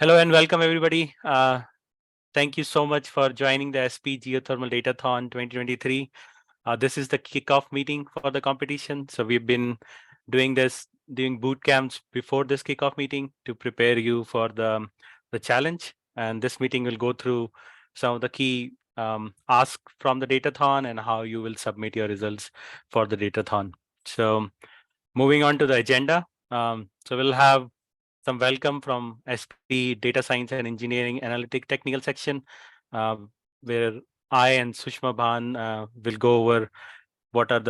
Hello and welcome everybody. Thank you so much for joining the SPE Geothermal Datathon 2023. This is the kickoff meeting for the competition. So we've been doing boot camps before this kickoff meeting to prepare you for the challenge. And this meeting will go through some of the key asks from the Datathon and how you will submit your results for the Datathon. So moving on to the agenda. So we'll have some welcome from SPE Data Science and Engineering Analytic Technical section, uh, where I and Sushma Bhan will go over what is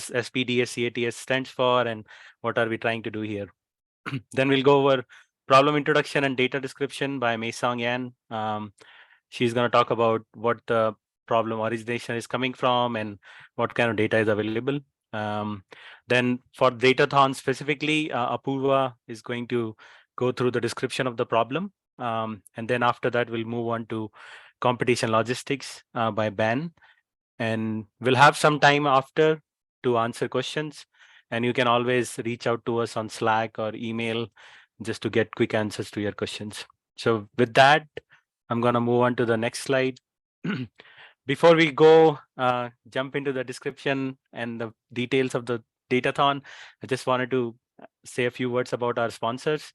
SPDS CATS stands for and what are we trying to do here. Then we'll go over problem introduction and data description by Mei Song Yan. She's going to talk about what the problem origination is coming from and what kind of data is available. Then for Datathon specifically, Apurva is going to go through the description of the problem. And then after that, we'll move on to competition logistics by Ben. And we'll have some time after to answer questions. And you can always reach out to us on Slack or email just to get quick answers to your questions. So with that, I'm going to move on to the next slide. Before we go jump into the description and the details of the Datathon, I just wanted to say a few words about our sponsors.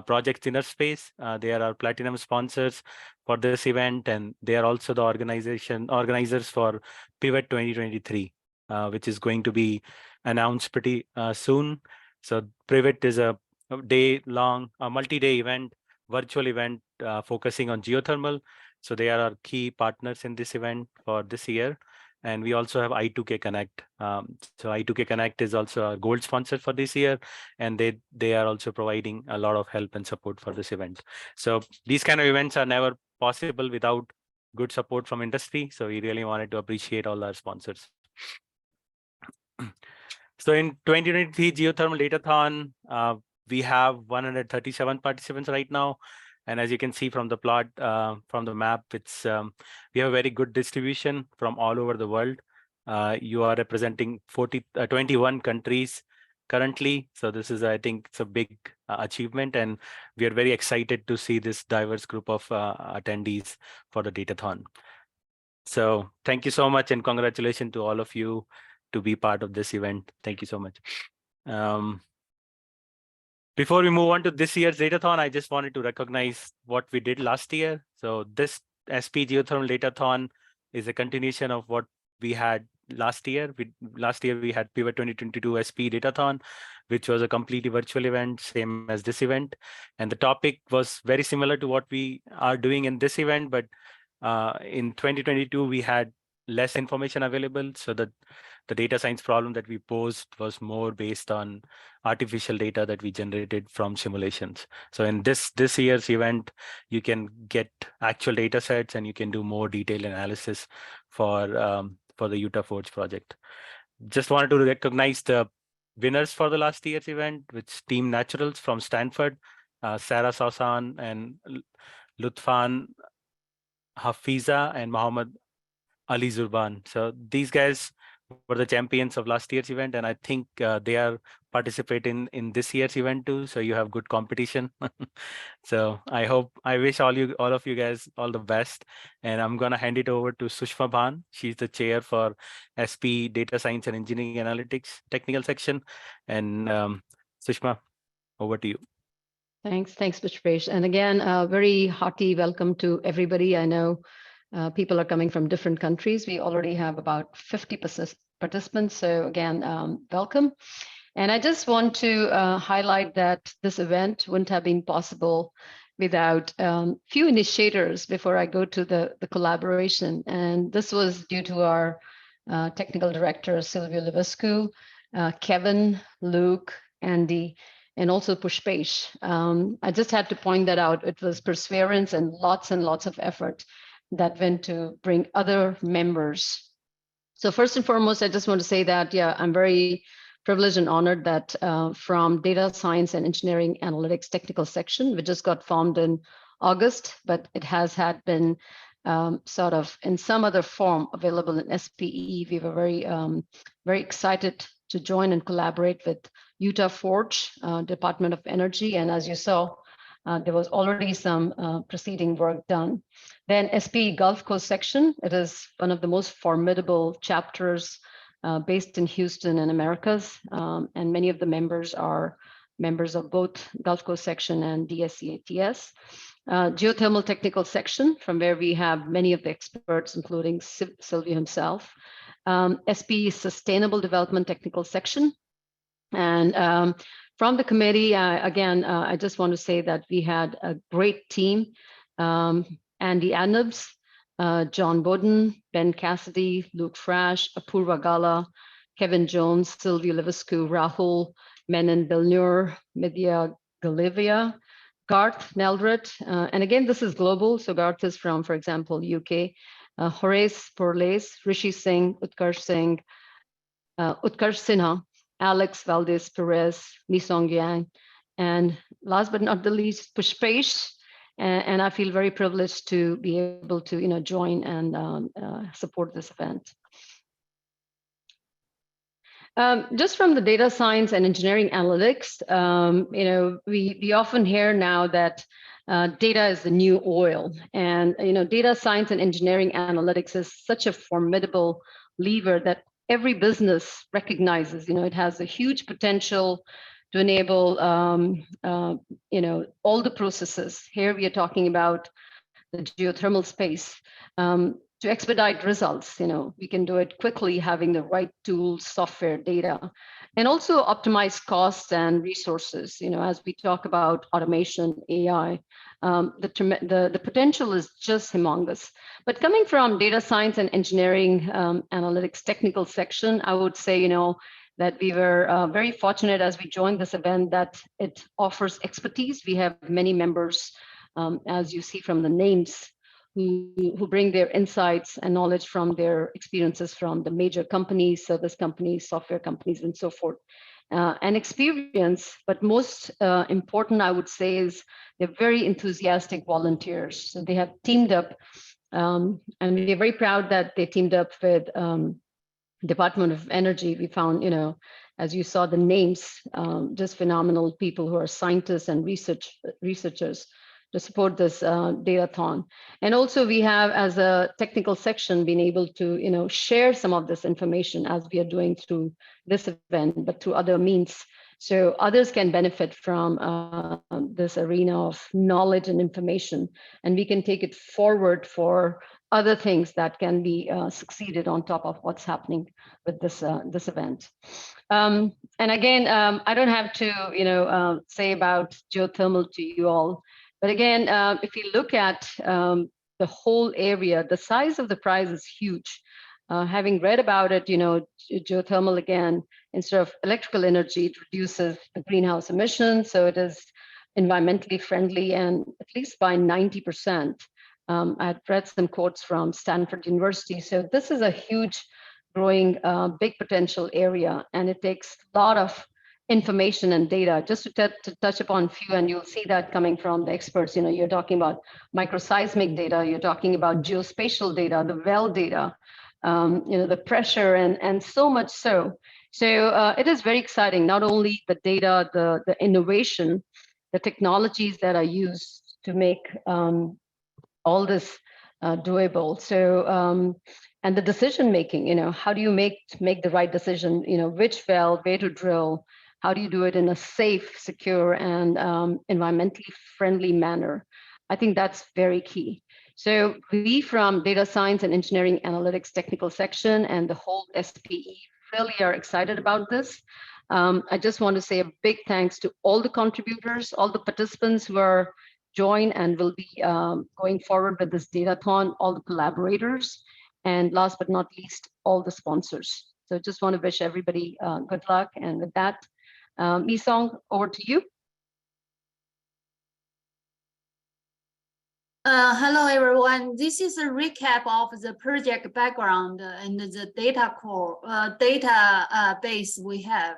Project Inner Space, they are our platinum sponsors for this event, and they are also the organizers for Pivot 2023, which is going to be announced pretty soon. So Pivot is a multi-day event, virtual event focusing on geothermal. So they are our key partners in this event for this year. And we also have I2K Connect. So I2K Connect is also a gold sponsor for this year, and they are also providing a lot of help and support for this event. So these kind of events are never possible without good support from industry. So we really wanted to appreciate all our sponsors. So in 2023 Geothermal Datathon, we have 137 participants right now. And as you can see from the plot, from the map, it's we have a very good distribution from all over the world. You are representing 21 countries currently. So this is, I think, it's a big achievement, and we are very excited to see this diverse group of attendees for the Datathon. So thank you so much, and congratulations to all of you to be part of this event. Thank you so much. Before we move on to this year's Datathon, I just wanted to recognize what we did last year. So this SP Geothermal Datathon is a continuation of what we had last year. Last year we had Pivot 2022 SP Datathon, which was a completely virtual event, same as this event. And the topic was very similar to what we are doing in this event, but in 2022 we had less information available, so that the data science problem that we posed was more based on artificial data that we generated from simulations. So in this year's event, you can get actual data sets and you can do more detailed analysis for the Utah Forge project. Just wanted to recognize the winners for the last year's event, which Team Naturals from Stanford, Sarah Sausan and Lutfan Hafiza and Mohammed Ali Zurban. So these guys were the champions of last year's event, and I think they are participating in this year's event too. So you have good competition. So I wish all of you guys all the best. And I'm gonna hand it over to Sushma Bhan. She's the chair for SP Data Science and Engineering Analytics Technical Section. And Sushma, over to you. Thanks, Pushpesh. And again, very hearty welcome to everybody. I know people are coming from different countries. We already have about 50 participants. So again, welcome. And I just want to highlight that this event wouldn't have been possible without few initiators before I go to the collaboration. And this was due to our technical director, Silvio Levescu, Kevin, Luke, Andy, and also Pushpesh. I just had to point that out. It was perseverance and lots of effort that went to bring other members. So first and foremost, I just want to say that, yeah, I'm very privileged and honored that from Data Science and Engineering Analytics Technical Section, which just got formed in August, but it has had been sort of in some other form available in SPE. We were very excited to join and collaborate with Utah Forge, Department of Energy. And as you saw, There was already some preceding work done. Then SPE Gulf Coast section, it is one of the most formidable chapters based in Houston and Americas. And many of the members are members of both Gulf Coast section and DSCATS. Geothermal technical section, from where we have many of the experts, including Sylvia himself. SPE Sustainable Development technical section. And from the committee, again, I just want to say that we had a great team. Andy Adnabs, John Bowden, Ben Cassidy, Luke Frash, Apurva Gala, Kevin Jones, Sylvia Livescu, Rahul Menon Bilnur, Midya Galivia, Garth Neldrit, and again, this is global. So Garth is from, for example, UK, Horace Porles, Rishi Singh, Utkarsh Sinha, Alex Valdez Perez, Lee Song Yang, and last but not the least, Pushpesh. And I feel very privileged to be able to, join and support this event. Just from the data science and engineering analytics, we often hear now that data is the new oil, and data science and engineering analytics is such a formidable lever that every business recognizes. It has a huge potential to enable all the processes. Here we are talking about the geothermal space. To expedite results, we can do it quickly, having the right tools, software, data, and also optimize costs and resources. As we talk about automation, AI, the potential is just humongous. But coming from data science and engineering analytics technical section, I would say, that we were very fortunate as we joined this event that it offers expertise. We have many members, as you see from the names, who bring their insights and knowledge from their experiences from the major companies, service companies, software companies, and so forth. And experience, but most important, I would say, is they're very enthusiastic volunteers. So they have teamed up, and we're very proud that they teamed up with Department of Energy. We found, as you saw the names, just phenomenal people who are scientists and researchers to support this Datathon. And also we have, as a technical section, been able to share some of this information as we are doing through this event, but through other means. So others can benefit from this arena of knowledge and information, and we can take it forward for other things that can be succeeded on top of what's happening with this event. And again, I don't have to say about geothermal to you all. But again, if you look at the whole area, the size of the prize is huge. Having read about it, geothermal, again, instead of electrical energy, it reduces the greenhouse emissions. So it is environmentally friendly, and at least by 90%. I've read some quotes from Stanford University. So this is a huge, growing, big potential area, and it takes a lot of information and data. Just to touch upon a few, and you'll see that coming from the experts. You're talking about microseismic data, you're talking about geospatial data, the well data, the pressure, and so much so. So it is very exciting, not only the data, the innovation, the technologies that are used to make all this doable. So, and the decision making, how do you make the right decision, which well, where to drill, how do you do it in a safe, secure, and environmentally friendly manner? I think that's very key. So we, from data science and engineering analytics technical section and the whole SPE, really are excited about this. I just want to say a big thanks to all the contributors, all the participants who are joined and will be going forward with this Datathon, all the collaborators, and last but not least, all the sponsors. So just want to wish everybody good luck. And with that, Mi-Song, over to you. Hello, everyone. This is a recap of the project background and the database we have.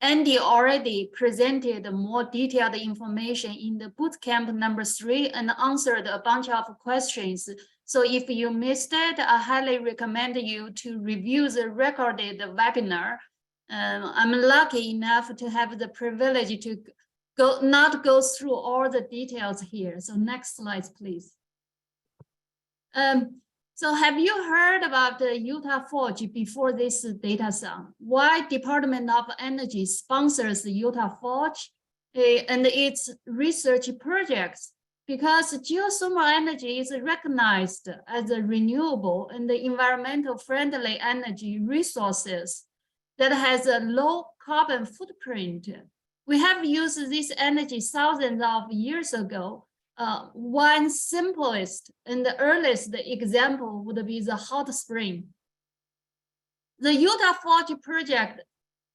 Andy already presented more detailed information in the bootcamp number 3 and answered a bunch of questions. So if you missed it, I highly recommend you to review the recorded webinar. I'm lucky enough to have the privilege to not go through all the details here. So next slide, please. So have you heard about the Utah Forge before this Datathon? Why Department of Energy sponsors the Utah Forge and its research projects? Because geothermal energy is recognized as a renewable and environmental friendly energy resources that has a low carbon footprint. We have used this energy thousands of years ago. One simplest and the earliest example would be the hot spring. The Utah Forge project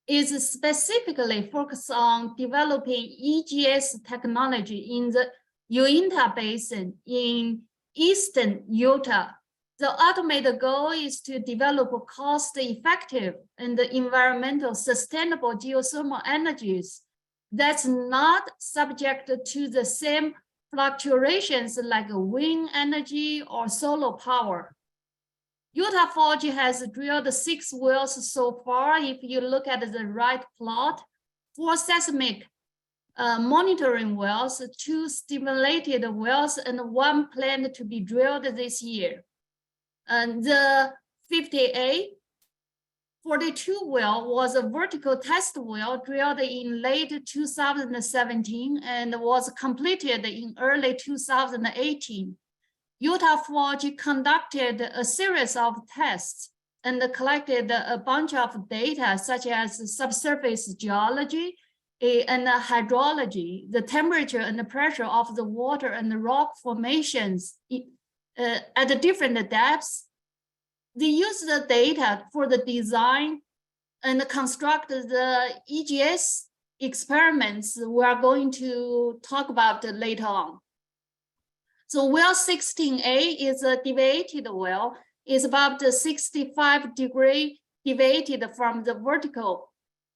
is specifically focused on developing EGS technology in the Uinta Basin in eastern Utah. The ultimate goal is to develop cost-effective and environmental sustainable geothermal energies that's not subject to the same fluctuations like wind energy or solar power. Utah Forge has drilled 6 wells so far. If you look at the right plot, 4 seismic monitoring wells, 2 stimulated wells, and 1 planned to be drilled this year. And the 50A 42 well was a vertical test well drilled in late 2017 and was completed in early 2018. Utah Forge conducted a series of tests and collected a bunch of data such as subsurface geology and hydrology, the temperature and the pressure of the water and the rock formations at the different depths. They use the data for the design and construct the EGS experiments we are going to talk about later on. So well 16A is a deviated well. It's about 65 degrees deviated from the vertical.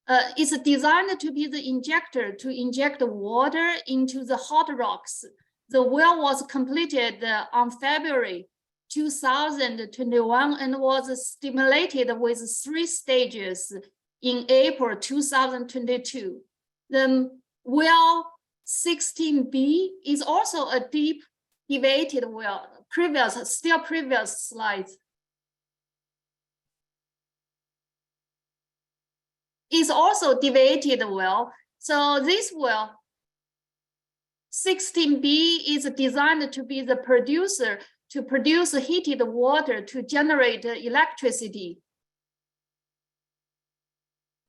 It's designed to be the injector to inject water into the hot rocks. The well was completed on February 2021 and was stimulated with 3 stages in April 2022. The well 16B is also a deep deviated well. Previous slides. Is also deviated well. So this well 16B is designed to be the producer to produce heated water to generate electricity.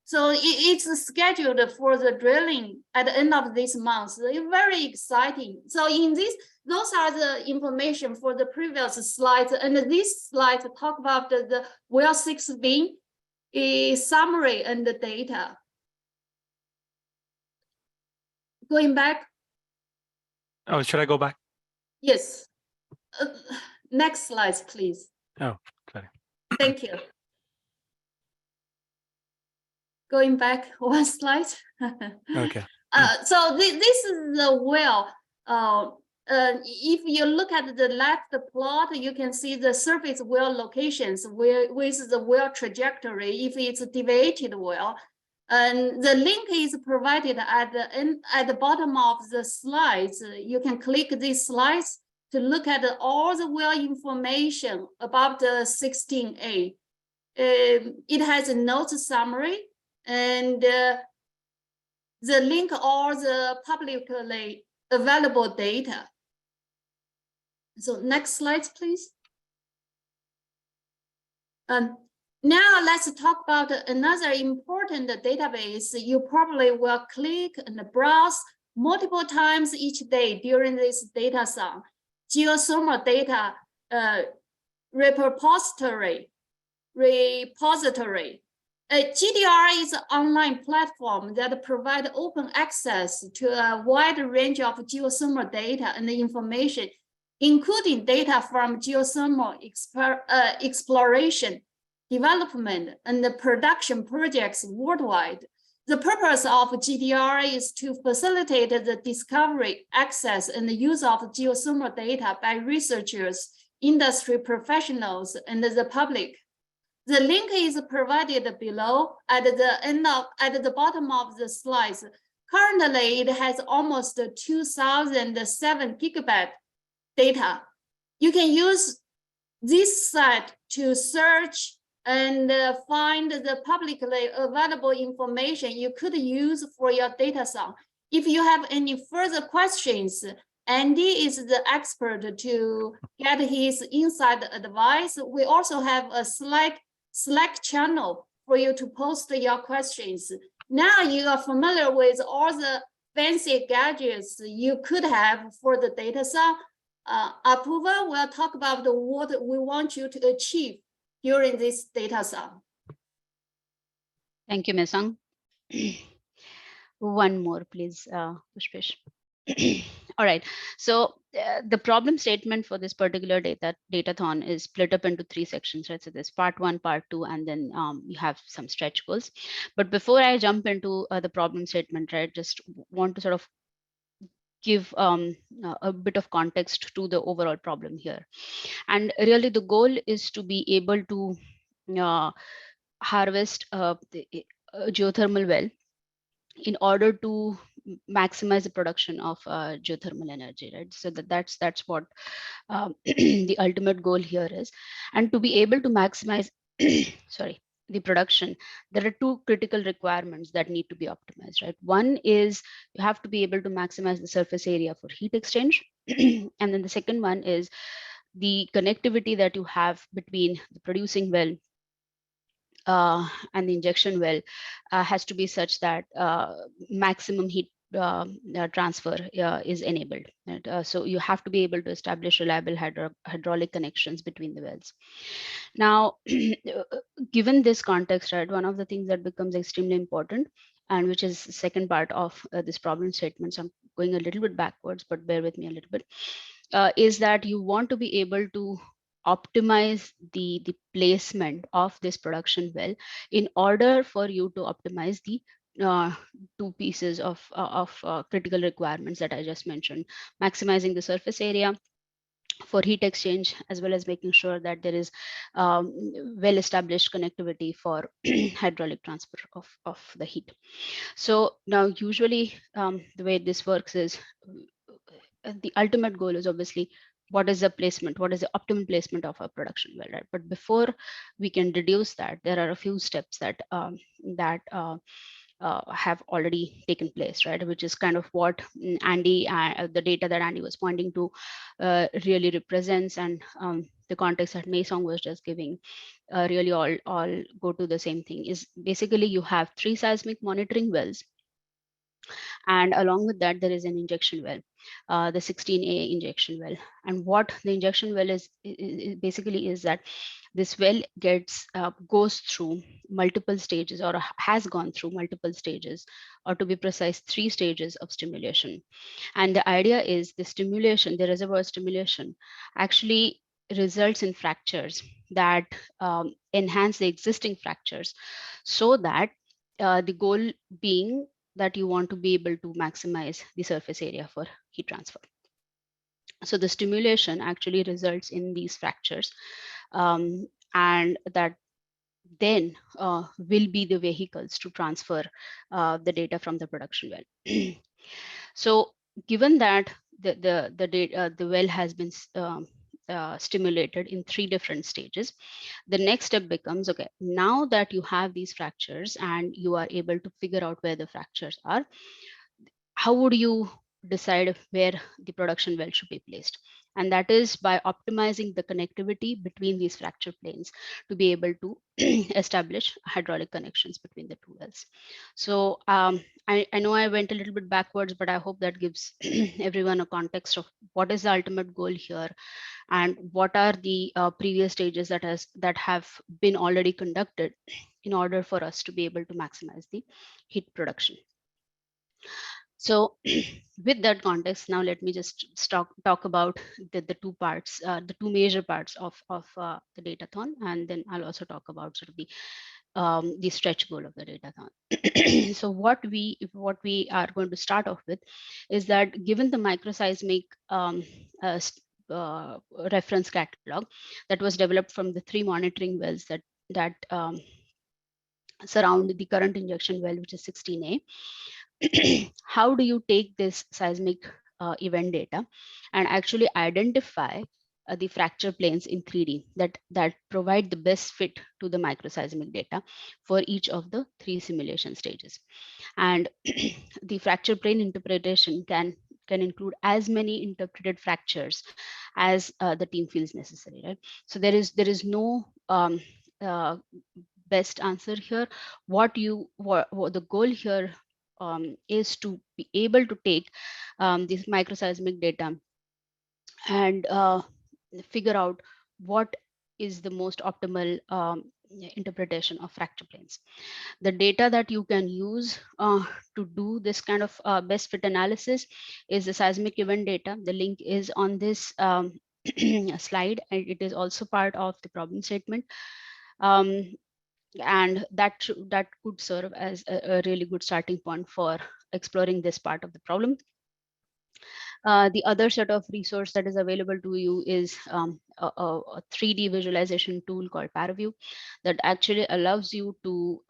So it's scheduled for the drilling at the end of this month. It's very exciting. So in this, those are the information for the previous slides. And this slide talk about the well 6B summary and the data. Going back. Oh, should I go back? Yes. Next slide, please. Oh, sorry. Thank you. Going back 1 slide. Okay. So this is the well. If you look at the left plot, you can see the surface well locations with the well trajectory if it's a deviated well. And the link is provided at the bottom of the slides. You can click these slides to look at all the well information about the 16A. It has a notes summary and the link all the publicly available data. So next slide, please. Now let's talk about another important database. You probably will click and browse multiple times each day during this Datathon. Geothermal data repository. GDR is an online platform that provides open access to a wide range of geothermal data and information, including data from geothermal exploration, development, and the production projects worldwide. The purpose of GDR is to facilitate the discovery, access, and the use of geothermal data by researchers, industry professionals, and the public. The link is provided below at the bottom of the slides. Currently, it has almost 2007 gigabyte data. You can use this site to search and find the publicly available information you could use for your Datathon. If you have any further questions, Andy is the expert to get his inside advice. We also have a Slack channel for you to post your questions. Now you are familiar with all the fancy gadgets you could have for the Datathon. Apuva will talk about what we want you to achieve during this Datathon. Thank you, Ms. Ang. One more, please, Pushpesh. All right. So the problem statement for this particular datathon is split up into 3 sections, right? So there's part 1, part 2, and then you have some stretch goals. But before I jump into the problem statement, right, just want to sort of give a bit of context to the overall problem here. And really the goal is to be able to harvest a geothermal well in order to maximize the production of geothermal energy, right? So that's what the ultimate goal here is. And to be able to maximize, sorry, the production, there are 2 critical requirements that need to be optimized, right? One is you have to be able to maximize the surface area for heat exchange. And then the second one is the connectivity that you have between the producing well and the injection well has to be such that maximum heat transfer is enabled. Right? So you have to be able to establish reliable hydraulic connections between the wells. Now, given this context, right, one of the things that becomes extremely important, and which is the second part of this problem statement, so I'm going a little bit backwards, but bear with me a little bit, is that you want to be able to optimize the placement of this production well in order for you to optimize the 2 pieces of critical requirements that I just mentioned, maximizing the surface area for heat exchange, as well as making sure that there is well-established connectivity for hydraulic transfer of the heat. So now usually the way this works is the ultimate goal is obviously what is the placement, what is the optimal placement of a production well, right? But before we can reduce that, there are a few steps that have already taken place, right? Which is kind of what Andy, the data that Andy was pointing to really represents, and the context that Maysong was just giving really all go to the same thing. Is basically you have 3 seismic monitoring wells, and along with that there is an injection well, the 16A injection well. And what the injection well is basically is that this well goes through multiple stages, or has gone through multiple stages, or to be precise 3 stages of stimulation. And the idea is the stimulation, the reservoir stimulation, actually results in fractures that enhance the existing fractures, so that the goal being that you want to be able to maximize the surface area for heat transfer. So the stimulation actually results in these fractures, and that then will be the vehicles to transfer the data from the production well. So given that the well has been stimulated in 3 different stages, the next step becomes, okay, now that you have these fractures and you are able to figure out where the fractures are, how would you decide where the production well should be placed? And that is by optimizing the connectivity between these fracture planes to be able to establish hydraulic connections between the 2 wells. So I know I went a little bit backwards, but I hope that gives everyone a context of what is the ultimate goal here, and what are the previous stages that have been already conducted in order for us to be able to maximize the heat production. So with that context, now let me just talk about the 2 parts, the 2 major parts of the datathon, and then I'll also talk about sort of the stretch goal of the datathon. So what we are going to start off with is that, given the microseismic reference catalog that was developed from the 3 monitoring wells that surround the current injection well, which is 16A, how do you take this seismic event data and actually identify the fracture planes in 3D that provide the best fit to the microseismic data for each of the 3 simulation stages. And the fracture plane interpretation can include as many interpreted fractures as the team feels necessary, right? So there is no uh, best answer here. What the goal here is to be able to take this microseismic data and figure out what is the most optimal interpretation of fracture planes. The data that you can use to do this kind of best fit analysis is the seismic event data. The link is on this slide, and it is also part of the problem statement. And that could serve as a really good starting point for exploring this part of the problem. The other set of resource that is available to you is a 3D visualization tool called ParaView that actually allows you to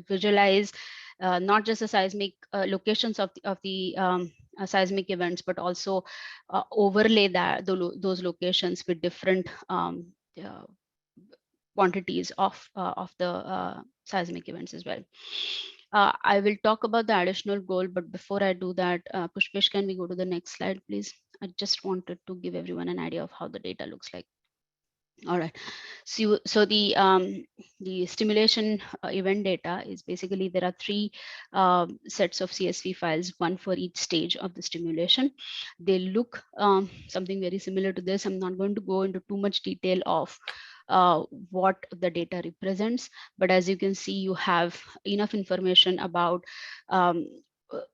visualize not just the seismic locations of the seismic events, but also overlay those locations with different uh, quantities of the seismic events as well. I will talk about the additional goal, but before I do that, Pushpesh, can we go to the next slide, please? I just wanted to give everyone an idea of how the data looks like. All right. So the stimulation event data is basically there are 3 sets of CSV files, one for each stage of the stimulation. They look something very similar to this. I'm not going to go into too much detail of what the data represents, but as you can see, you have enough information about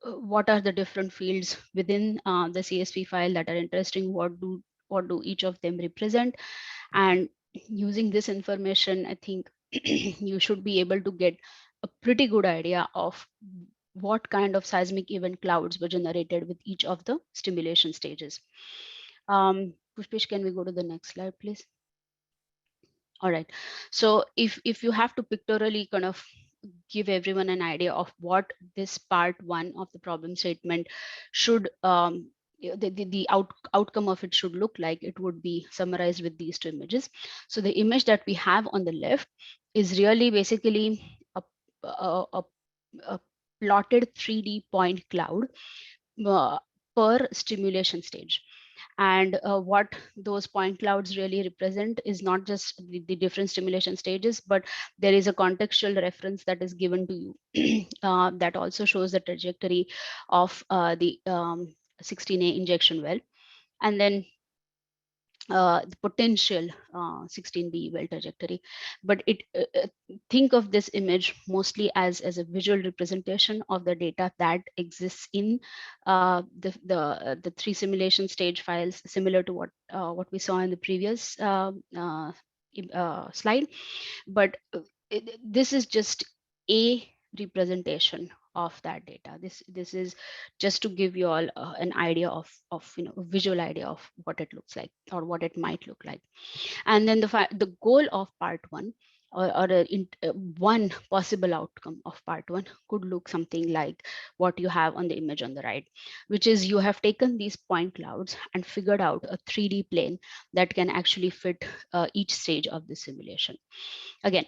what are the different fields within the CSV file that are interesting. What do each of them represent? And using this information, I think you should be able to get a pretty good idea of what kind of seismic event clouds were generated with each of the stimulation stages. Pushpesh, can we go to the next slide, please? All right. So if you have to pictorially kind of give everyone an idea of what this part 1 of the problem statement should the outcome of it should look like, it would be summarized with these 2 images. So the image that we have on the left is really basically a plotted 3D point cloud uh, per stimulation stage. And what those point clouds really represent is not just the different stimulation stages, but there is a contextual reference that is given to you that also shows the trajectory of the 16A injection well, and then the potential 16B well trajectory. But think of this image mostly as a visual representation of the data that exists in the 3 simulation stage files, similar to what we saw in the previous slide. But this is just a representation of that data. This is just to give you all an idea of a visual idea of what it looks like or what it might look like. And then the goal of part 1 or one possible outcome of part 1 could look something like what you have on the image on the right, which is you have taken these point clouds and figured out a 3D plane that can actually fit each stage of the simulation. Again,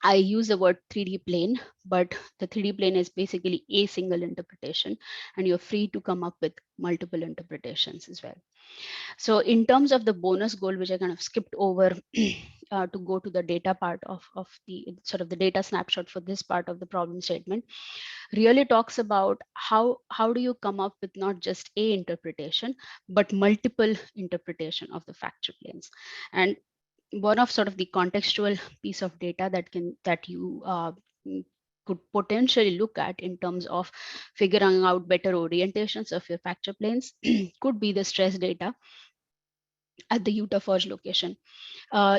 I use the word 3D plane, but the 3D plane is basically a single interpretation, and you're free to come up with multiple interpretations as well. So in terms of the bonus goal, which I kind of skipped over to go to the data part of the sort of the data snapshot for this part of the problem statement, really talks about how do you come up with not just a interpretation, but multiple interpretation of the fracture planes. And one of sort of the contextual piece of data that you could potentially look at in terms of figuring out better orientations of your fracture planes could be the stress data at the Utah Forge location.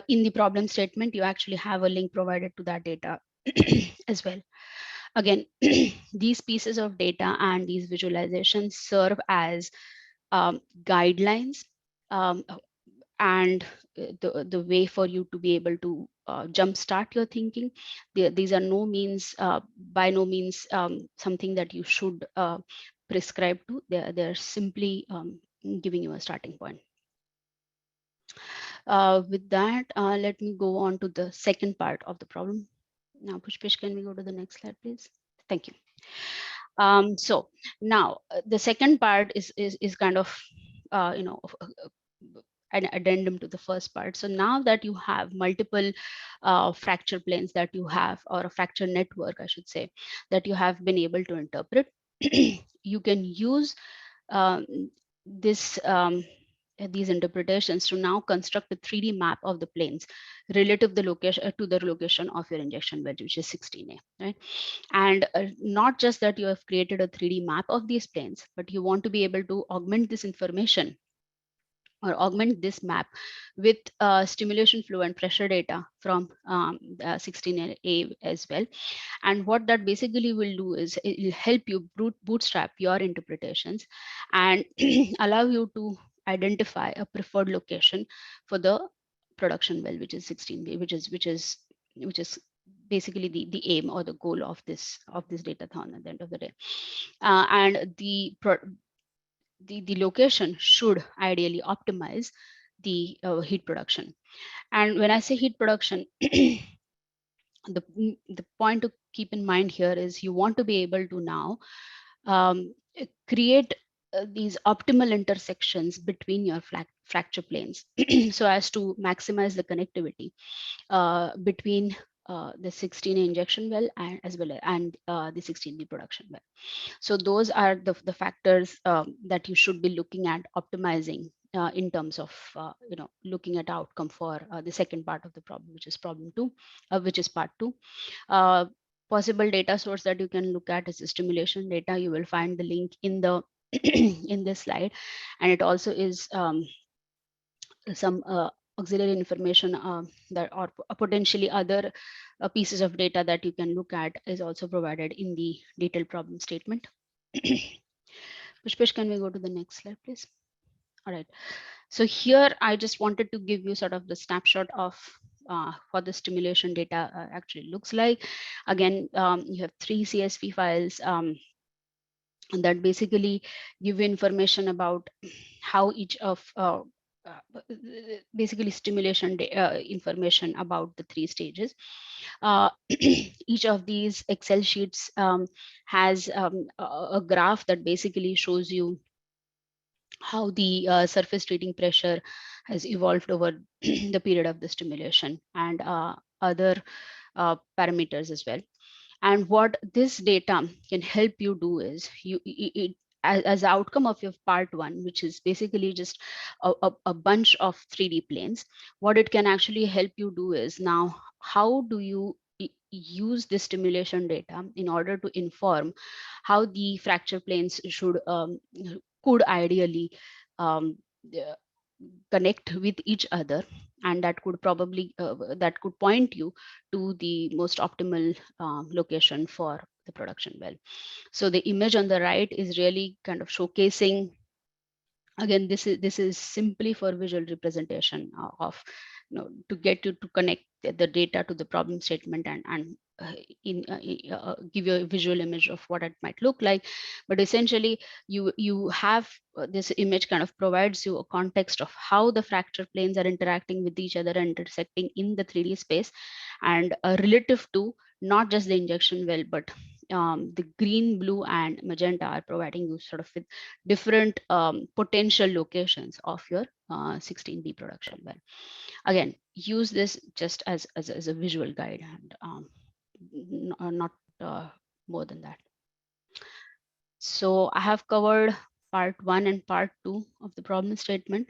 In the problem statement, you actually have a link provided to that data as well. Again, these pieces of data and these visualizations serve as guidelines and the way for you to be able to jumpstart your thinking. These are by no means something that you should prescribe to. They're simply giving you a starting point. With that, let me go on to the second part of the problem. Now, Pushpesh, can we go to the next slide, please? Thank you. So now the second part is kind of an addendum to the first part. So now that you have multiple fracture planes that you have, or a fracture network, I should say, that you have been able to interpret, you can use um, these interpretations to now construct a 3D map of the planes relative the location to the location of your injection well, which is 16A, right? And not just that you have created a 3D map of these planes, but you want to be able to augment this information or augment this map with stimulation flow and pressure data from 16A as well. And what that basically will do is it will help you bootstrap your interpretations and allow you to identify a preferred location for the production well, which is 16B, which is basically the aim or the goal of this datathon at the end of the day. And the location should ideally optimize the heat production. And when I say heat production, the point to keep in mind here is you want to be able to now create these optimal intersections between your fracture planes so as to maximize the connectivity between the 16A injection well and the 16B production well. So those are the factors that you should be looking at optimizing in terms of looking at outcome for the second part of the problem, which is problem 2, which is part 2. Possible data source that you can look at is the stimulation data. You will find the link in the in this slide, and it also is some auxiliary information that or potentially other pieces of data that you can look at is also provided in the detailed problem statement. Pushpesh, can we go to the next slide, please? All right. So here I just wanted to give you sort of the snapshot of what the stimulation data actually looks like. Again, you have 3 CSV files that basically give you information about how each of basically stimulation information about the 3 stages. Each of these Excel sheets has a graph that basically shows you how the surface treating pressure has evolved over the period of the stimulation and other parameters as well. And what this data can help you do is as outcome of your part 1, which is basically just a bunch of 3D planes, what it can actually help you do is now how do you use this stimulation data in order to inform how the fracture planes could ideally connect with each other, and that could probably that could point you to the most optimal location for the production well. So the image on the right is really kind of showcasing, again, this is simply for visual representation of to get you to connect the data to the problem statement and give you a visual image of what it might look like. But essentially you have this image kind of provides you a context of how the fracture planes are interacting with each other and intersecting in the 3D space, and relative to not just the injection well, but the green, blue, and magenta are providing you sort of with different potential locations of your 16B production well. Again, use this just as a visual guide, and not more than that. So I have covered part 1 and part 2 of the problem statement.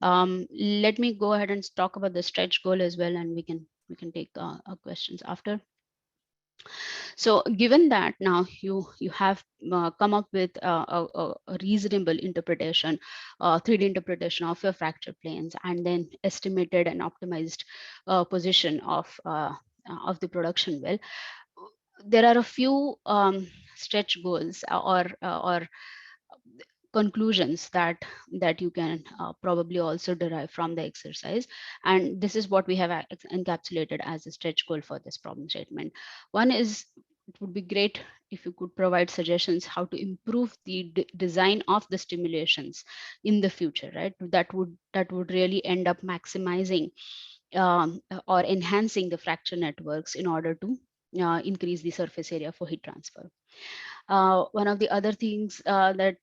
Let me go ahead and talk about the stretch goal as well, and we can take questions after. So given that now you have come up with a reasonable interpretation, 3D interpretation of your fracture planes, and then estimated and optimized position of the production well, there are a few stretch goals or conclusions that you can probably also derive from the exercise. And this is what we have encapsulated as a stretch goal for this problem statement. One is, it would be great if you could provide suggestions how to improve the design of the stimulations in the future, right? That would really end up maximizing or enhancing the fracture networks in order to increase the surface area for heat transfer. One of the other things that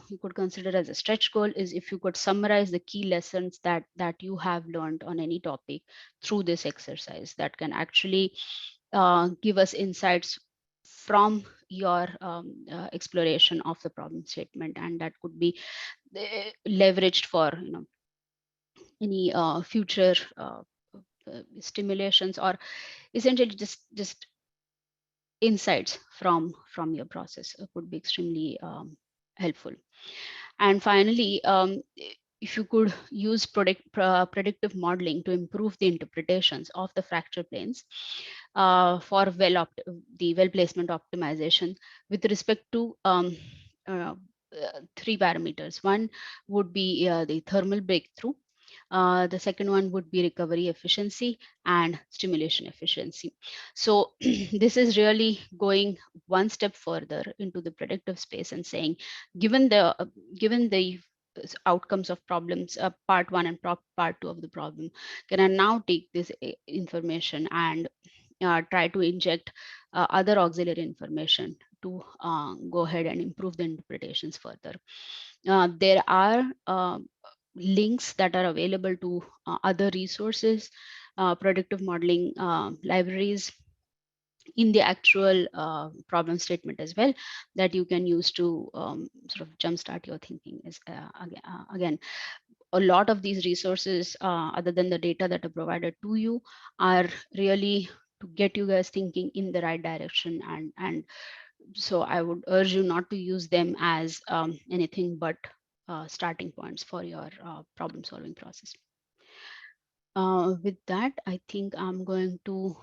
you could consider as a stretch goal is if you could summarize the key lessons that you have learned on any topic through this exercise, that can actually give us insights from your exploration of the problem statement, and that could be leveraged for any future stimulations, or essentially just insights from your process would be extremely helpful. And finally, if you could use predictive modeling to improve the interpretations of the fracture planes for the well placement optimization with respect to three parameters. One would be the thermal breakthrough. The second one would be recovery efficiency and stimulation efficiency. So this is really going one step further into the predictive space and saying, given the outcomes of problems, part one and part two of the problem, can I now take this information and try to inject other auxiliary information to go ahead and improve the interpretations further. There are links that are available to other resources, predictive modeling libraries in the actual problem statement as well, that you can use to sort of jumpstart your thinking. Is again, a lot of these resources, other than the data that are provided to you, are really to get you guys thinking in the right direction. And so I would urge you not to use them as anything but starting points for your problem solving process. With that, I think I'm going to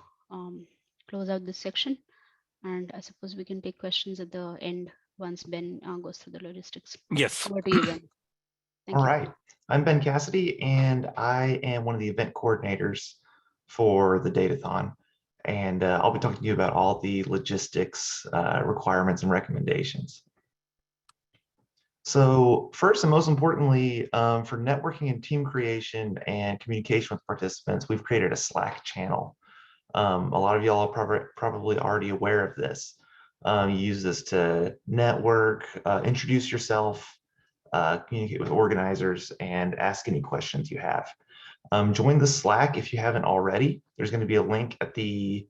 close out this section, and I suppose we can take questions at the end once Ben goes through the logistics. Yes. Over to you, Ben. Thank All you. right. I'm Ben Cassidy, and I am one of the event coordinators for the Datathon. And I'll be talking to you about all the logistics requirements and recommendations. So first and most importantly, for networking and team creation and communication with participants, we've created a Slack channel. A lot of y'all are probably already aware of this. You use this to network, introduce yourself, communicate with organizers, and ask any questions you have. Join the Slack if you haven't already. There's going to be a link at the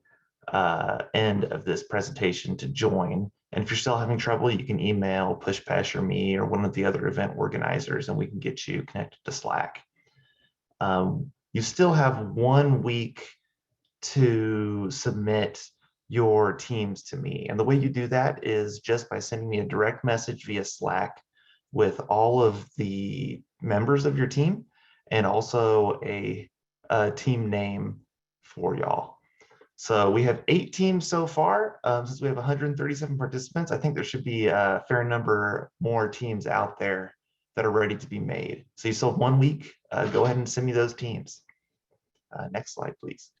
end of this presentation to join. And if you're still having trouble, you can email Pushpash or me or one of the other event organizers, and we can get you connected to Slack. You still have 1 week to submit your teams to me. And the way you do that is just by sending me a direct message via Slack with all of the members of your team and also a team name for y'all. So we have 8 teams so far. Since we have 137 participants, I think there should be a fair number more teams out there that are ready to be made. So you still have 1 week. Go ahead and send me those teams. Next slide, please.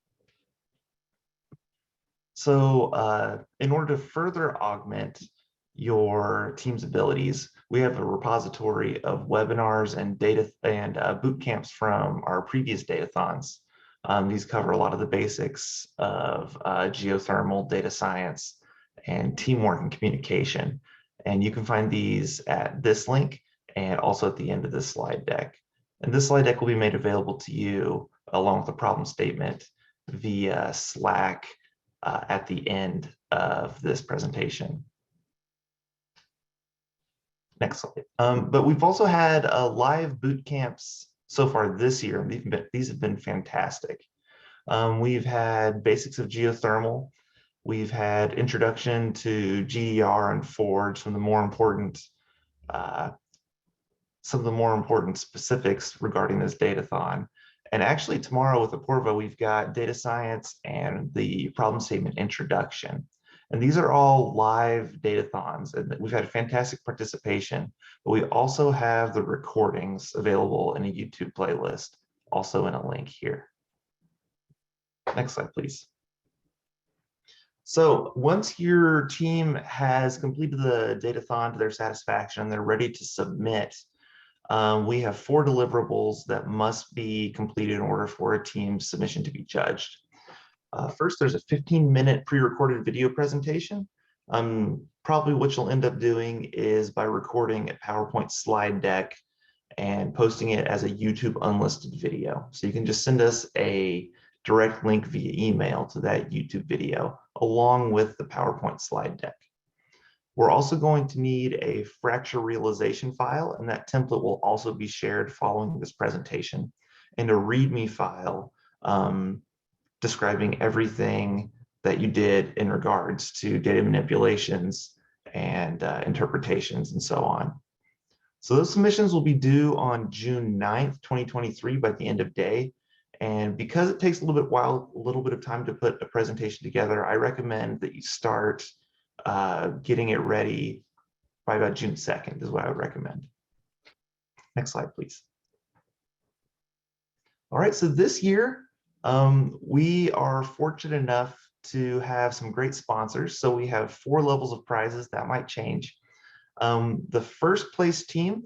So in order to further augment your team's abilities, we have a repository of webinars and boot camps from our previous Datathons. These cover a lot of the basics of geothermal, data science, and teamwork and communication. And you can find these at this link and also at the end of this slide deck. And this slide deck will be made available to you along with the problem statement via Slack at the end of this presentation. Next slide. But we've also had live boot camps so far this year, and these have been fantastic. We've had basics of geothermal. We've had introduction to GER and Forge, some of the more important specifics regarding this Datathon. And actually tomorrow with Apoorva, we've got data science and the problem statement introduction. And these are all live datathons, and we've had fantastic participation, but we also have the recordings available in a YouTube playlist, also in a link here. Next slide, please. So once your team has completed the datathon to their satisfaction and they're ready to submit, we have 4 deliverables that must be completed in order for a team submission to be judged. First, there's a 15-minute pre-recorded video presentation. Probably what you'll end up doing is by recording a PowerPoint slide deck and posting it as a YouTube unlisted video. So you can just send us a direct link via email to that YouTube video along with the PowerPoint slide deck. We're also going to need a fracture realization file, and that template will also be shared following this presentation, and a README file describing everything that you did in regards to data manipulations and interpretations and so on. So those submissions will be due on June 9th, 2023 by the end of day. And because it takes a little bit of time to put a presentation together, I recommend that you start getting it ready by about June 2nd is what I would recommend. Next slide, please. All right, so this year, we are fortunate enough to have some great sponsors. So we have 4 levels of prizes that might change. The first place team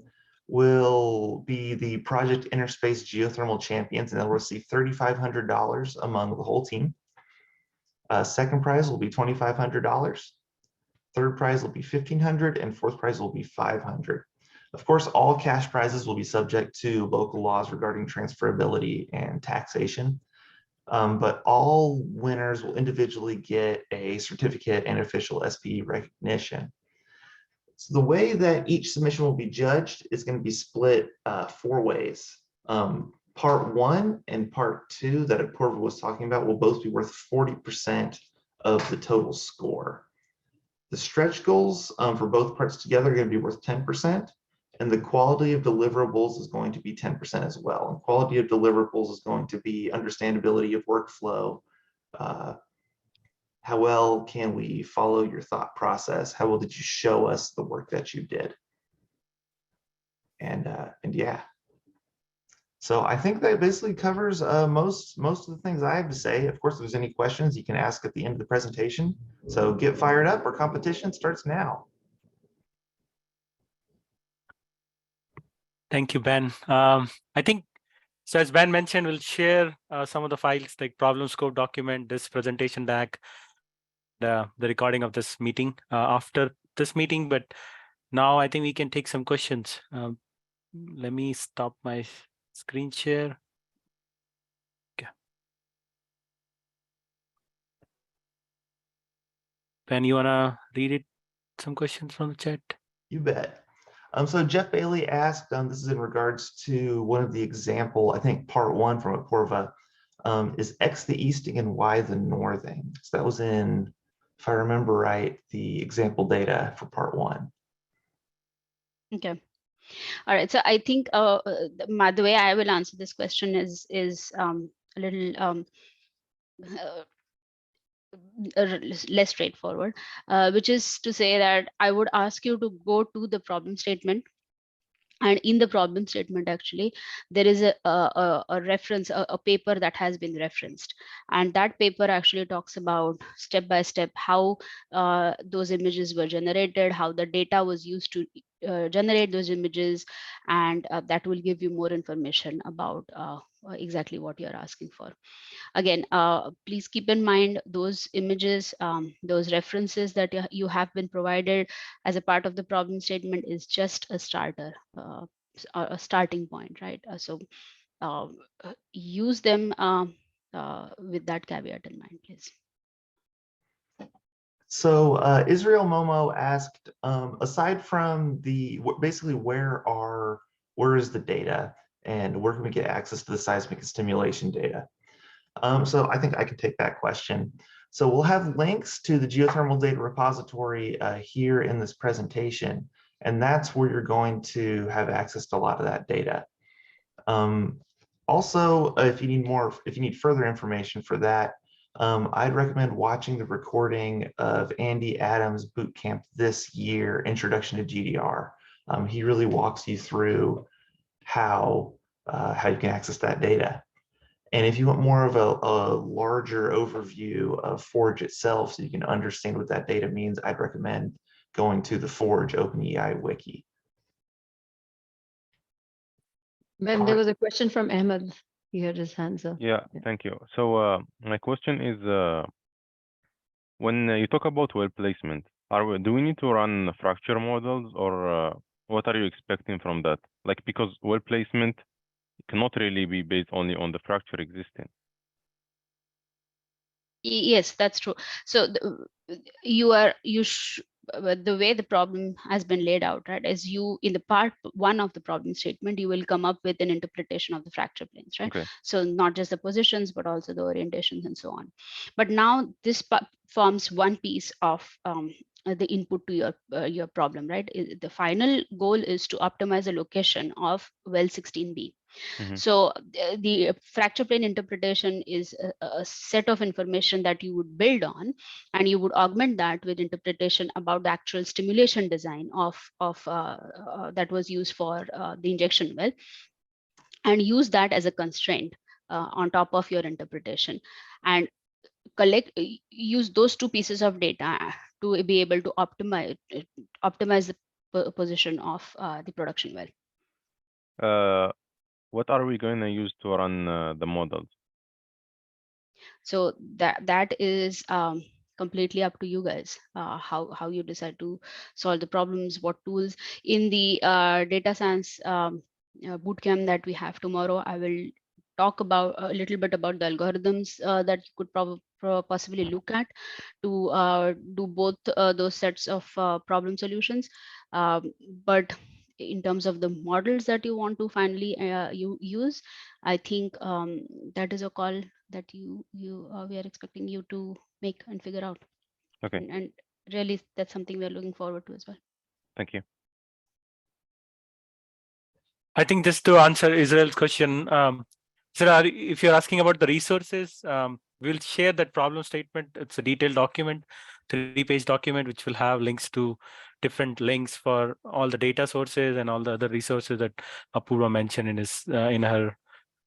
will be the Project Interspace Geothermal Champions, and they'll receive $3,500 among the whole team. Second prize will be $2,500. Third prize will be $1,500, and fourth prize will be $500. Of course, all cash prizes will be subject to local laws regarding transferability and taxation, but all winners will individually get a certificate and official SPE recognition. So the way that each submission will be judged is going to be split 4 ways. Part 1 and part 2 that Apoorva was talking about will both be worth 40% of the total score. The stretch goals for both parts together are going to be worth 10%, and the quality of deliverables is going to be 10% as well. And quality of deliverables is going to be understandability of workflow. How well can we follow your thought process? How well did you show us the work that you did? And yeah. So I think that basically covers most of the things I have to say. Of course, if there's any questions, you can ask at the end of the presentation. So get fired up. Our competition starts now. Thank you, Ben. I think, so as Ben mentioned, we'll share some of the files like problem scope document, this presentation deck, the recording of this meeting after this meeting. But now I think we can take some questions. Let me stop my screen share. Okay. Ben, you wanna read it? Some questions from the chat? You bet. So Jeff Bailey asked, this is in regards to one of the example, I think part 1 from Apoorva, is X the easting and Y the northing. So that was in, if I remember right, the example data for part 1. Okay. All right. So I think the way I will answer this question is a little less straightforward, which is to say that I would ask you to go to the problem statement. And in the problem statement, actually, there is a reference, a paper that has been referenced. And that paper actually talks about step by step how those images were generated, how the data was used to generate those images. And that will give you more information about exactly what you're asking for. Again, please keep in mind those images, those references that you have been provided as a part of the problem statement is just a starter, a starting point, right? So use them with that caveat in mind, please. So Israel Momo asked, aside from the, basically where is the data and where can we get access to the seismic and stimulation data? So I think I can take that question. So we'll have links to the geothermal data repository here in this presentation, and that's where you're going to have access to a lot of that data. Also, if you need further information for that, I'd recommend watching the recording of Andy Adams' bootcamp this year, Introduction to GDR. He really walks you through how you can access that data. And if you want more of a larger overview of Forge itself, so you can understand what that data means, I'd recommend going to the Forge OpenEI wiki. Ma'am, there was a question from Ahmed. He had his hands up. Yeah, thank you. So my question is, when you talk about well placement, do we need to run fracture models, or what are you expecting from that? Like, because well placement cannot really be based only on the fracture existing. Yes, that's true. So the way the problem has been laid out, right, is you in the part one of the problem statement, you will come up with an interpretation of the fracture planes, right? Okay. So not just the positions, but also the orientations and so on. But now this forms one piece of the input to your problem, right? The final goal is to optimize the location of well 16B. So the fracture plane interpretation is a set of information that you would build on, and you would augment that with interpretation about the actual stimulation design of that was used for the injection well, and use that as a constraint on top of your interpretation, and use those two pieces of data to be able to optimize the position of the production well. What are we going to use to run the models? So that is completely up to you guys, how you decide to solve the problems, what tools. In the data science bootcamp that we have tomorrow, I will talk about a little bit about the algorithms that you could possibly look at to do both those sets of problem solutions. But in terms of the models that you want to finally you use, I think that is a call that we are expecting you to make and figure out. Okay. And really, that's something we're looking forward to as well. Thank you. I think just to answer Israel's question, Sarah, if you're asking about the resources, we'll share that problem statement. It's a detailed document, 3-page document, which will have links to different links for all the data sources and all the other resources that Apurva mentioned in her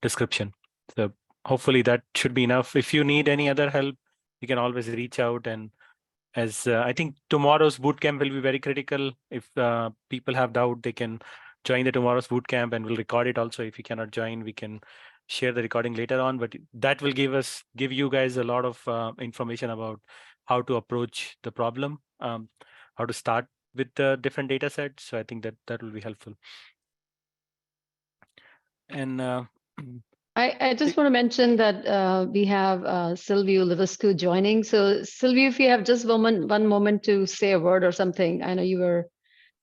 description. So hopefully that should be enough. If you need any other help, you can always reach out. And as I think tomorrow's bootcamp will be very critical. If people have doubt, they can join the tomorrow's bootcamp, and we'll record it also. If you cannot join, we can share the recording later on, but that will give you guys a lot of information about how to approach the problem, how to start with the different data sets. So I think that will be helpful. And I just want to mention that we have Silvio Livescu joining. So Silvio, if you have just one moment to say a word or something, I know you were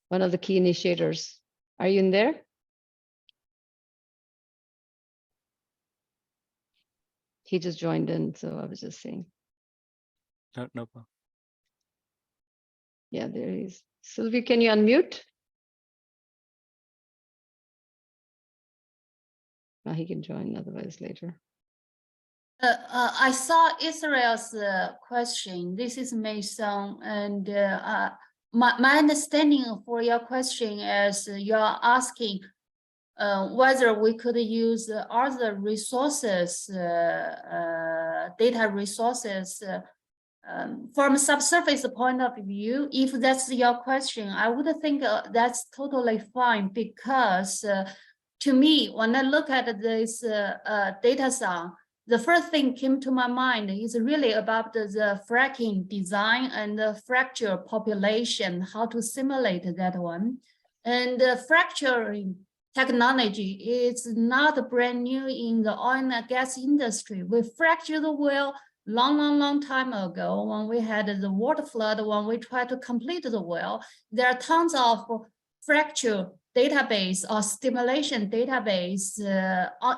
one of the key initiators. Are you in there? He just joined in, so I was just saying. no problem. Yeah, there he is. Silvio, can you unmute? He can join otherwise later. I saw Israel's question. This is Mason, and my understanding for your question is you're asking whether we could use other resources, data resources from a subsurface point of view. If that's your question, I would think that's totally fine, because to me, when I look at this Datathon, the first thing came to my mind is really about the fracking design and the fracture population, how to simulate that one. And the fracturing technology is not brand new in the oil and gas industry. We fractured the well long time ago when we had the water flood, when we tried to complete the well. There are tons of fracture database or stimulation database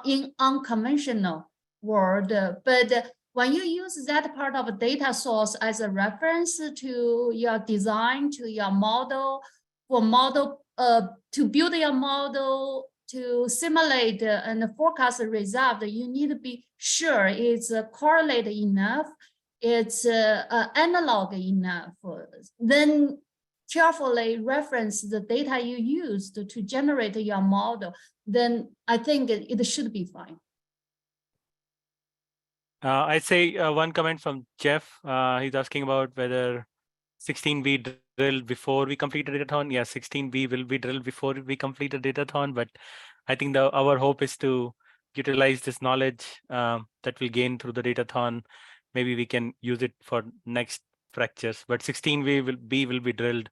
in unconventional world, but when you use that part of a data source as a reference to your design, to your model, for model to build your model to simulate and forecast the result, you need to be sure it's correlated enough, it's analog enough. Then carefully reference the data you used to generate your model. Then I think it should be fine. I'd say one comment from Jeff. He's asking about whether 16V drilled before we complete the datathon. Yeah, 16V will be drilled before we complete the datathon, but I think our hope is to utilize this knowledge that we'll gain through the datathon. Maybe we can use it for next fractures, but 16V will be drilled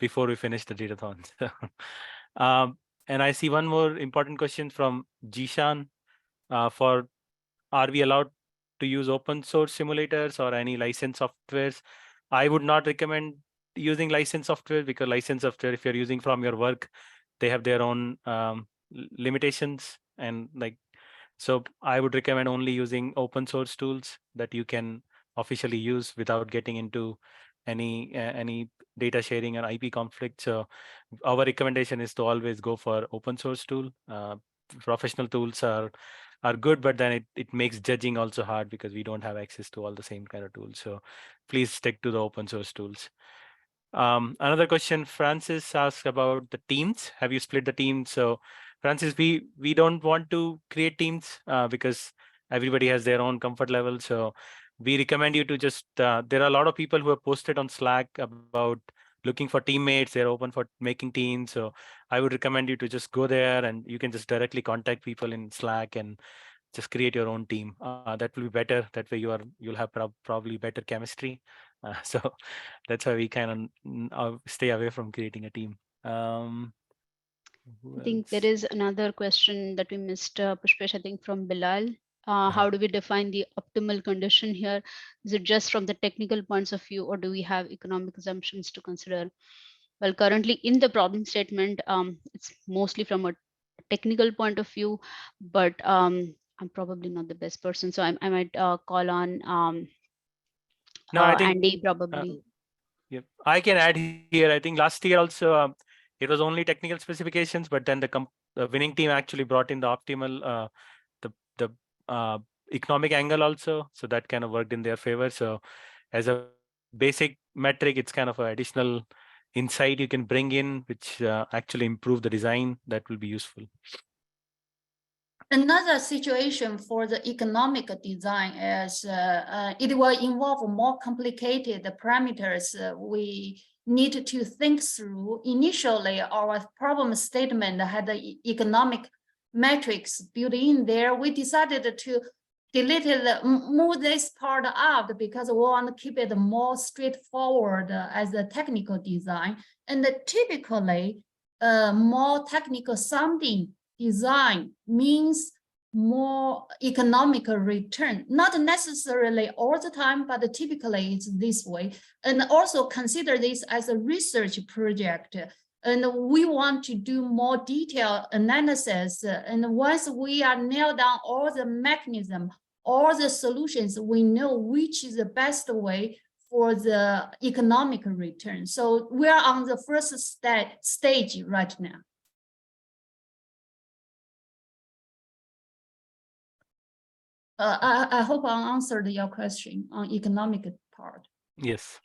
before we finish the datathon. And I see one more important question from Jishan for are we allowed to use open source simulators or any licensed softwares? I would not recommend using licensed software because licensed software, if you're using from your work, they have their own limitations and like, so I would recommend only using open source tools that you can officially use without getting into any data sharing or IP conflict. So our recommendation is to always go for open source tool. Professional tools are good, but then it makes judging also hard because we don't have access to all the same kind of tools. So please stick to the open source tools. Another question Francis asked about the teams. Have you split the team? So Francis, we don't want to create teams because everybody has their own comfort level. So we recommend you to just, there are a lot of people who have posted on Slack about looking for teammates. They're open for making teams. So I would recommend you to just go there and you can just directly contact people in Slack and just create your own team. That will be better. That way you'll have probably better chemistry. So that's why we kind of stay away from creating a team. I think there is another question that we missed, Pushpesh, I think from Bilal. How do we define the optimal condition here? Is it just from the technical points of view, or do we have economic assumptions to consider? Well, currently in the problem statement, it's mostly from a technical point of view, but I'm probably not the best person, so I might call on no, I think Andy probably. Yep, I can add here. I think last year also it was only technical specifications, but then the winning team actually brought in the optimal the economic angle also, so that kind of worked in their favor. So as a basic metric, it's kind of an additional insight you can bring in, which actually improve the design. That will be useful. Another situation for the economic design is it will involve more complicated parameters we need to think through. Initially, our problem statement had the economic metrics built in there. We decided to delete it, move this part out because we want to keep it more straightforward as a technical design. And typically, more technical sounding design means more economical return, not necessarily all the time, but typically it's this way. And also consider this as a research project. And we want to do more detailed analysis. And once we are nailed down all the mechanism, all the solutions, we know which is the best way for the economic return. So we are on the first stage right now. I hope I answered your question on economic part. Yes.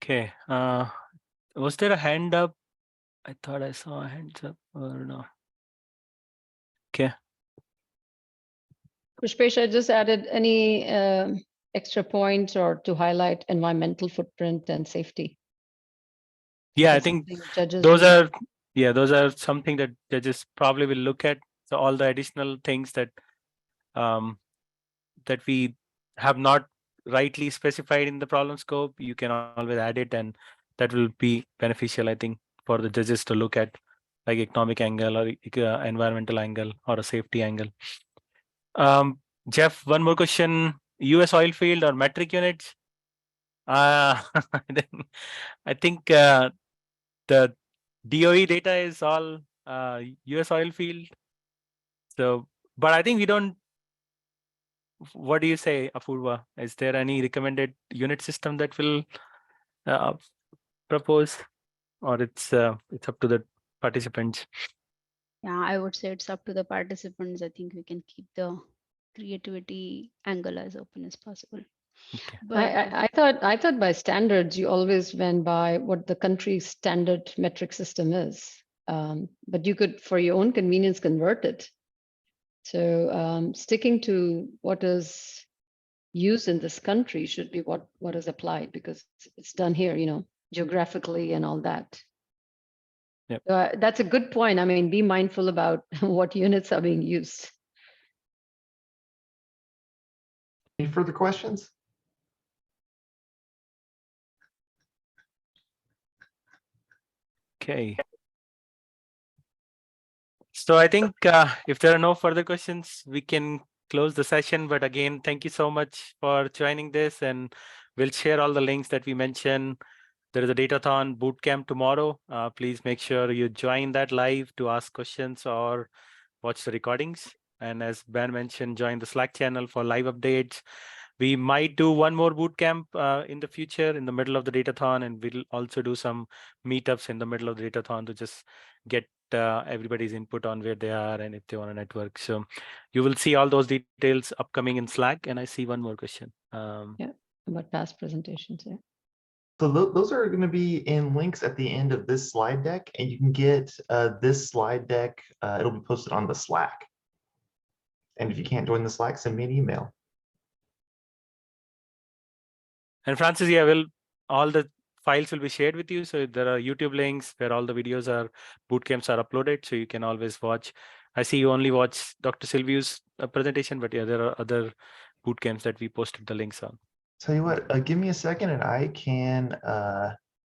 Okay. Was there a hand up? I thought I saw a hands up or no. Okay. Pushpesh, I just added any extra points or to highlight environmental footprint and safety. Yeah, I That's think something judges those will- those are something that judges probably will look at. So all the additional things that that we have not rightly specified in the problem scope, you can always add it, and that will be beneficial, I think, for the judges to look at, like economic angle or environmental angle or a safety angle. Jeff, one more question: U.S. oil field or metric units? I think the DOE data is all US oil field. So, but I think we don't. What do you say, Apurva? Is there any recommended unit system that will propose, or it's up to the participants? Yeah, I would say it's up to the participants. I think we can keep the creativity angle as open as possible. Okay. But I thought by standards you always went by what the country's standard metric system is, but you could, for your own convenience, convert it. So sticking to what is used in this country should be what is applied, because it's done here, geographically and all that. Yep. So, that's a good point. I mean, be mindful about what units are being used. Any further questions? Okay. So I think if there are no further questions, we can close the session. But again, thank you so much for joining this, and we'll share all the links that we mentioned. There is a Datathon bootcamp tomorrow. Please make sure you join that live to ask questions or watch the recordings. And as Ben mentioned, join the Slack channel for live updates. We might do one more bootcamp in the future in the middle of the Datathon, and we'll also do some meetups in the middle of the Datathon to just get everybody's input on where they are and if they want to network. So you will see all those details upcoming in Slack. And I see one more question. Yeah, about past presentations. Yeah. So those are going to be in links at the end of this slide deck, and you can get this slide deck. It'll be posted on the Slack. And if you can't join the Slack, send me an email. And Francis, yeah, all the files will be shared with you. So there are YouTube links where all the videos bootcamps are uploaded. So you can always watch. I see you only watch Dr. Silviu's presentation, but yeah, there are other bootcamps that we posted the links on. Tell you what, give me a second and I can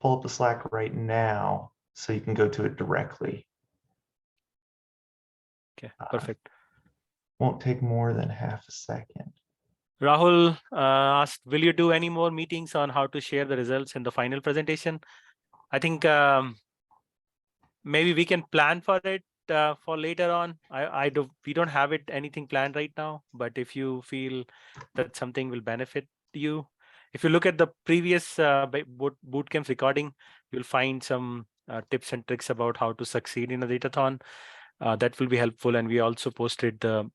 pull up the Slack right now so you can go to it directly. Okay, perfect. Won't take more than half a second. Rahul asked, will you do any more meetings on how to share the results in the final presentation? I think maybe we can plan for it for later on. We don't have anything planned right now, but if you feel that something will benefit you, if you look at the previous bootcamp recording, you'll find some tips and tricks about how to succeed in a Datathon. That will be helpful, and we also posted the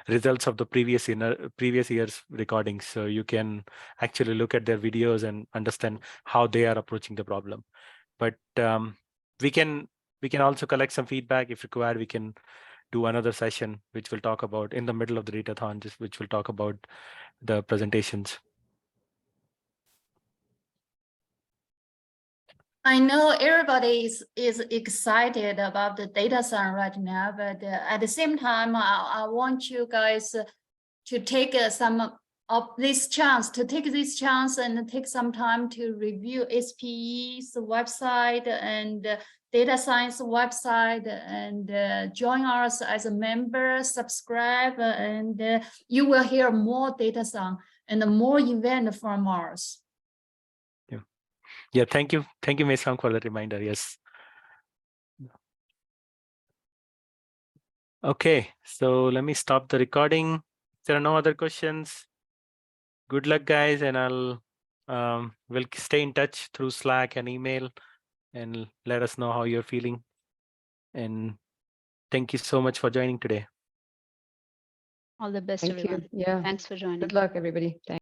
results of the previous year's recordings, so you can actually look at their videos and understand how they are approaching the problem. But we can also collect some feedback. If required, we can do another session which will talk about in the middle of the Datathon, which will talk about the presentations. I know everybody is excited about the Datathon right now, but at the same time, I want you guys to take some of this chance, and take some time to review SPE's website and data science website, and join us as a member, subscribe, and you will hear more Datathon and more event from us. Yeah, thank you, Maisang, for the reminder. Yes. Okay, so let me stop the recording. If there are no other questions, good luck, guys, and we'll stay in touch through Slack and email, and let us know how you're feeling. And thank you so much for joining today. all the best, Thank everyone. you. Yeah. Thanks for joining. Good luck, everybody. Thanks.